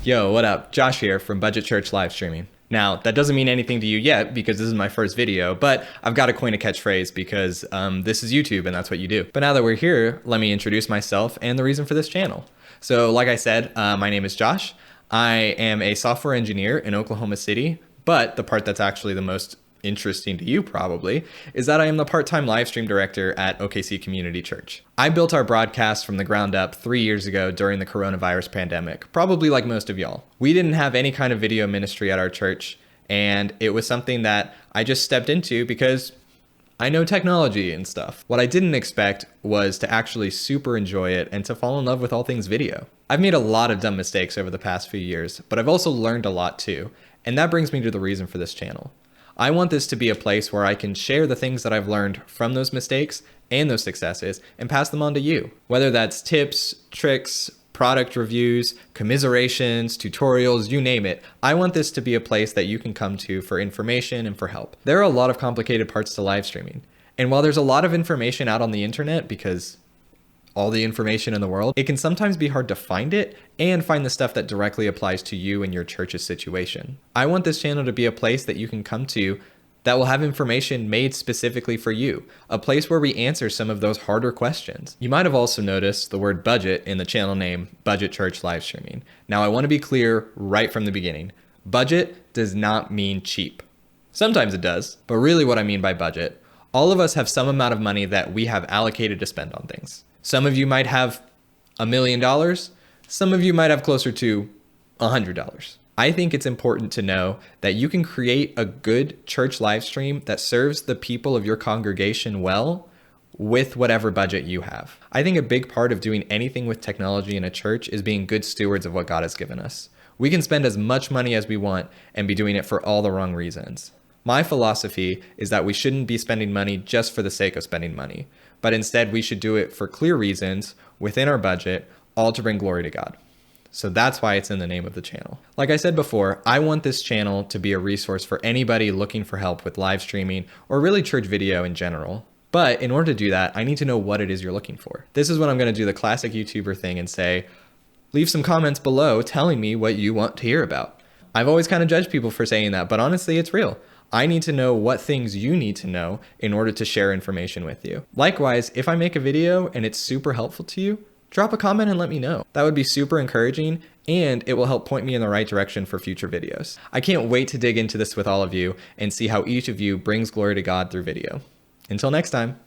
Yo, what up? Josh here from Budget Church Livestreaming. Now, that doesn't mean anything to you yet because this is my first video, but I've got to coin a catchphrase because this is YouTube and that's what you do. But now that we're here, let me introduce myself and the reason for this channel. So like I said, my name is Josh. I am a software engineer in Oklahoma City, but the part that's actually the most interesting to you probably is that I am the part-time live stream director at OKC Community Church. I built our broadcast from the ground up 3 years ago during the coronavirus pandemic, probably like most of y'all. We didn't have any kind of video ministry at our church, and it was something that I just stepped into because I know technology and stuff. What I didn't expect was to actually super enjoy it and to fall in love with all things video. I've made a lot of dumb mistakes over the past few years, but I've also learned a lot too, and that brings me to the reason for this channel. I want this to be a place where I can share the things that I've learned from those mistakes and those successes and pass them on to you. Whether that's tips, tricks, product reviews, commiserations, tutorials, you name it. I want this to be a place that you can come to for information and for help. There are a lot of complicated parts to live streaming. And while there's a lot of information out on the internet because all the information in the world, it can sometimes be hard to find it and find the stuff that directly applies to you and your church's situation. I want this channel to be a place that you can come to that will have information made specifically for you, a place where we answer some of those harder questions. You might have also noticed the word budget in the channel name, Budget Church Livestreaming. Now I want to be clear right from the beginning. Budget does not mean cheap. Sometimes it does, but really what I mean by budget, all of us have some amount of money that we have allocated to spend on things. Some of you might have $1 million. Some of you might have closer to $100. I think it's important to know that you can create a good church live stream that serves the people of your congregation well with whatever budget you have. I think a big part of doing anything with technology in a church is being good stewards of what God has given us. We can spend as much money as we want and be doing it for all the wrong reasons. My philosophy is that we shouldn't be spending money just for the sake of spending money, but instead we should do it for clear reasons within our budget, all to bring glory to God. So that's why it's in the name of the channel. Like I said before, I want this channel to be a resource for anybody looking for help with live streaming or really church video in general. But in order to do that, I need to know what it is you're looking for. This is when I'm going to do the classic YouTuber thing and say, leave some comments below telling me what you want to hear about. I've always kind of judged people for saying that, but honestly, it's real. I need to know what things you need to know in order to share information with you. Likewise, if I make a video and it's super helpful to you, drop a comment and let me know. That would be super encouraging and it will help point me in the right direction for future videos. I can't wait to dig into this with all of you and see how each of you brings glory to God through video. Until next time.